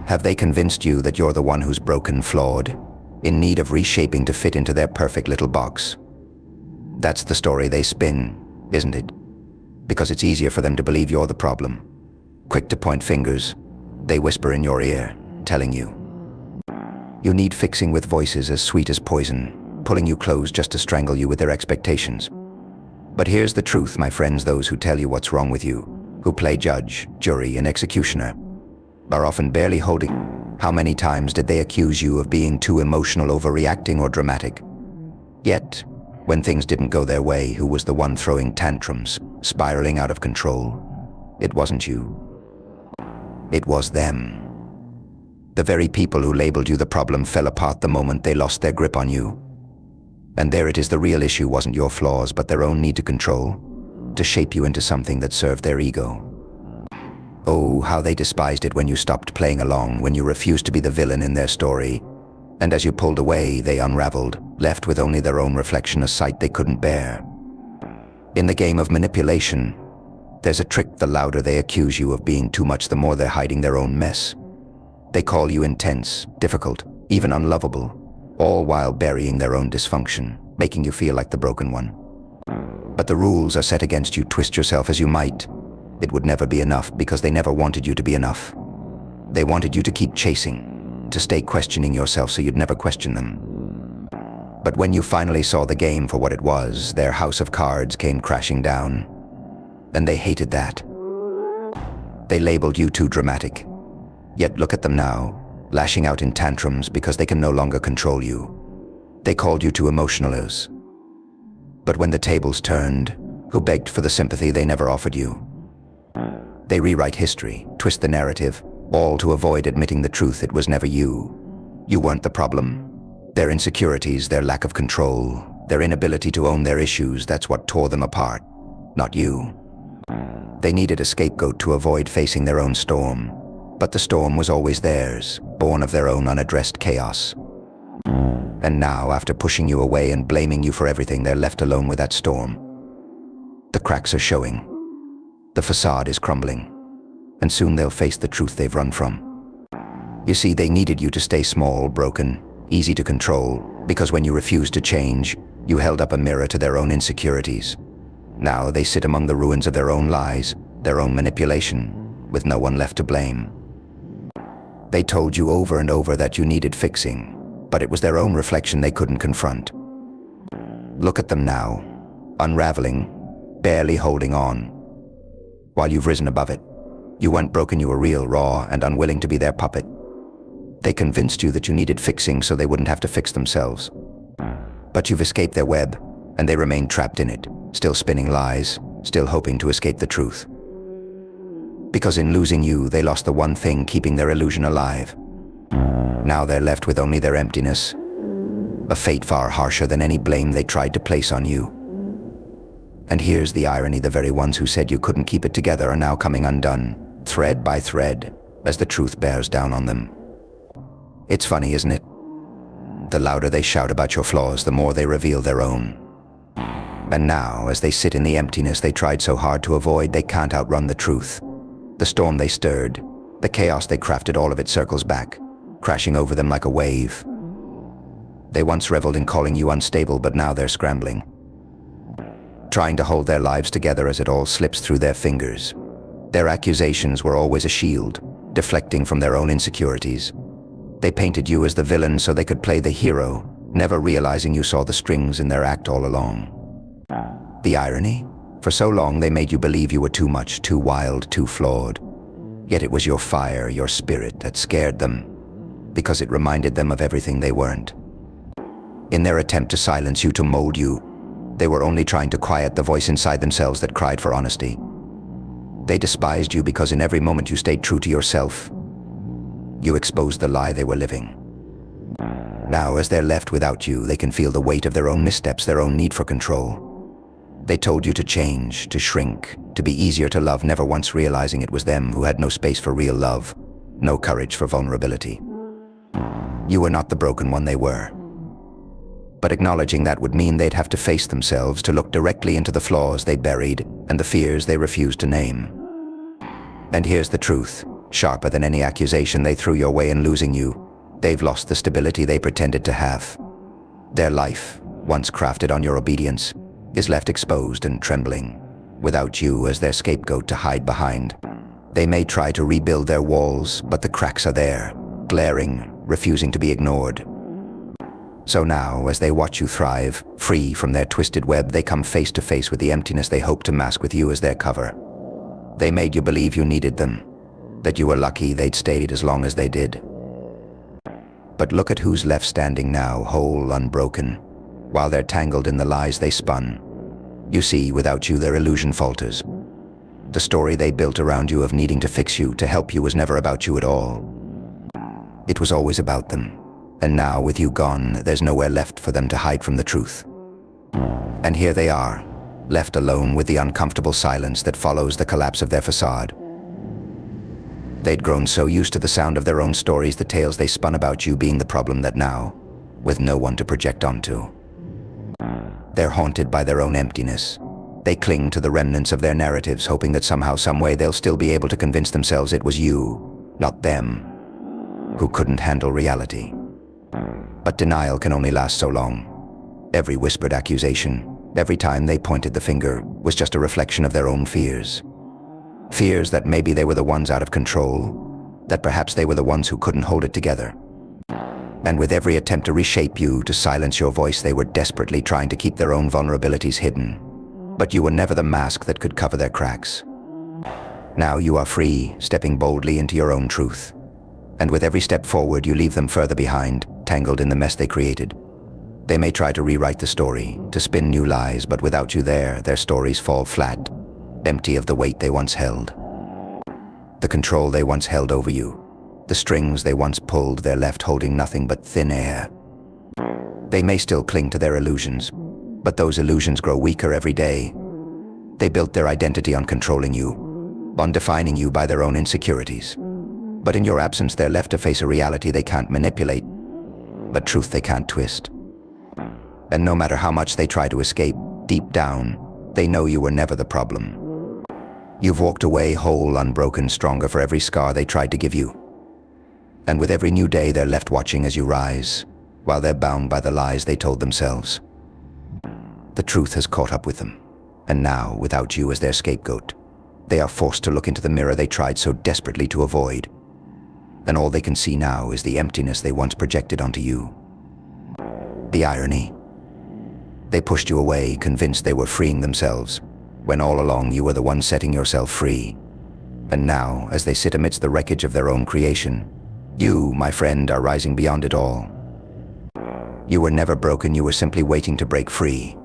Have they convinced you that you're the one who's broken, flawed, in need of reshaping to fit into their perfect little box? That's the story they spin, isn't it? Because it's easier for them to believe you're the problem. Quick to point fingers, they whisper in your ear, telling you you need fixing with voices as sweet as poison, pulling you close just to strangle you with their expectations. But here's the truth, my friends, those who tell you what's wrong with you, who play judge, jury, and executioner, are often barely holding. How many times did they accuse you of being too emotional, overreacting, or dramatic? Yet, when things didn't go their way, who was the one throwing tantrums, spiraling out of control? It wasn't you. It was them. The very people who labeled you the problem fell apart the moment they lost their grip on you. And there it is, the real issue wasn't your flaws, but their own need to control, to shape you into something that served their ego. Oh, how they despised it when you stopped playing along, when you refused to be the villain in their story. And as you pulled away, they unraveled, left with only their own reflection, a sight they couldn't bear. In the game of manipulation, there's a trick. The louder they accuse you of being too much, the more they're hiding their own mess. They call you intense, difficult, even unlovable, all while burying their own dysfunction, making you feel like the broken one. But the rules are set against you. Twist yourself as you might, it would never be enough, because they never wanted you to be enough. They wanted you to keep chasing, to stay questioning yourself so you'd never question them. But when you finally saw the game for what it was, their house of cards came crashing down. And they hated that. They labeled you too dramatic. Yet look at them now, lashing out in tantrums because they can no longer control you. They called you too emotionalers. But when the tables turned, who begged for the sympathy they never offered you? They rewrite history, twist the narrative, all to avoid admitting the truth. It was never you. You weren't the problem. Their insecurities, their lack of control, their inability to own their issues, that's what tore them apart, not you. They needed a scapegoat to avoid facing their own storm. But the storm was always theirs, born of their own unaddressed chaos. And now, after pushing you away and blaming you for everything, they're left alone with that storm. The cracks are showing. The facade is crumbling. And soon they'll face the truth they've run from. You see, they needed you to stay small, broken, easy to control, because when you refused to change, you held up a mirror to their own insecurities. Now they sit among the ruins of their own lies, their own manipulation, with no one left to blame. They told you over and over that you needed fixing, but it was their own reflection they couldn't confront. Look at them now, unraveling, barely holding on. While you've risen above it, you weren't broken, you were real, raw, and unwilling to be their puppet. They convinced you that you needed fixing so they wouldn't have to fix themselves. But you've escaped their web, and they remain trapped in it, still spinning lies, still hoping to escape the truth. Because in losing you, they lost the one thing keeping their illusion alive. Now they're left with only their emptiness, a fate far harsher than any blame they tried to place on you. And here's the irony, the very ones who said you couldn't keep it together are now coming undone, thread by thread, as the truth bears down on them. It's funny, isn't it? The louder they shout about your flaws, the more they reveal their own. And now, as they sit in the emptiness they tried so hard to avoid, they can't outrun the truth. The storm they stirred, the chaos they crafted, all of it circles back, crashing over them like a wave. They once reveled in calling you unstable, but now they're scrambling, trying to hold their lives together as it all slips through their fingers. Their accusations were always a shield, deflecting from their own insecurities. They painted you as the villain so they could play the hero, never realizing you saw the strings in their act all along. The irony? For so long they made you believe you were too much, too wild, too flawed. Yet it was your fire, your spirit, that scared them, because it reminded them of everything they weren't. In their attempt to silence you, to mold you, they were only trying to quiet the voice inside themselves that cried for honesty. They despised you because in every moment you stayed true to yourself. You exposed the lie they were living. Now, as they're left without you, they can feel the weight of their own missteps, their own need for control. They told you to change, to shrink, to be easier to love, never once realizing it was them who had no space for real love, no courage for vulnerability. You were not the broken one they were. But acknowledging that would mean they'd have to face themselves, to look directly into the flaws they buried and the fears they refused to name. And here's the truth. sharper than any accusation they threw your way in losing you. They've lost the stability they pretended to have. Their life, once crafted on your obedience, is left exposed and trembling, without you as their scapegoat to hide behind. They may try to rebuild their walls, but the cracks are there, glaring, refusing to be ignored. So now, as they watch you thrive, free from their twisted web, they come face to face with the emptiness they hope to mask with you as their cover. They made you believe you needed them, that you were lucky they'd stayed as long as they did. But look at who's left standing now, whole, unbroken, while they're tangled in the lies they spun. You see, without you, their illusion falters. The story they built around you of needing to fix you, to help you, was never about you at all. It was always about them. And now, with you gone, there's nowhere left for them to hide from the truth. And here they are, left alone with the uncomfortable silence that follows the collapse of their facade. They'd grown so used to the sound of their own stories, the tales they spun about you being the problem, that now, with no one to project onto, they're haunted by their own emptiness. They cling to the remnants of their narratives, hoping that somehow, some way, they'll still be able to convince themselves it was you, not them, who couldn't handle reality. But denial can only last so long. Every whispered accusation, every time they pointed the finger, was just a reflection of their own fears. Fears that maybe they were the ones out of control, that perhaps they were the ones who couldn't hold it together. And with every attempt to reshape you, to silence your voice, they were desperately trying to keep their own vulnerabilities hidden. But you were never the mask that could cover their cracks. Now you are free, stepping boldly into your own truth. And with every step forward, you leave them further behind, tangled in the mess they created. They may try to rewrite the story, to spin new lies, but without you there, their stories fall flat, empty of the weight they once held. The control they once held over you, the strings they once pulled, they're left holding nothing but thin air. They may still cling to their illusions, but those illusions grow weaker every day. They built their identity on controlling you, on defining you by their own insecurities. But in your absence, they're left to face a reality they can't manipulate, but truth they can't twist. And no matter how much they try to escape, deep down, they know you were never the problem. You've walked away whole, unbroken, stronger for every scar they tried to give you. And with every new day, they're left watching as you rise, while they're bound by the lies they told themselves. The truth has caught up with them, and now, without you as their scapegoat, they are forced to look into the mirror they tried so desperately to avoid. And all they can see now is the emptiness they once projected onto you. The irony. They pushed you away, convinced they were freeing themselves, when all along you were the one setting yourself free. And now, as they sit amidst the wreckage of their own creation, you, my friend, are rising beyond it all. You were never broken, you were simply waiting to break free.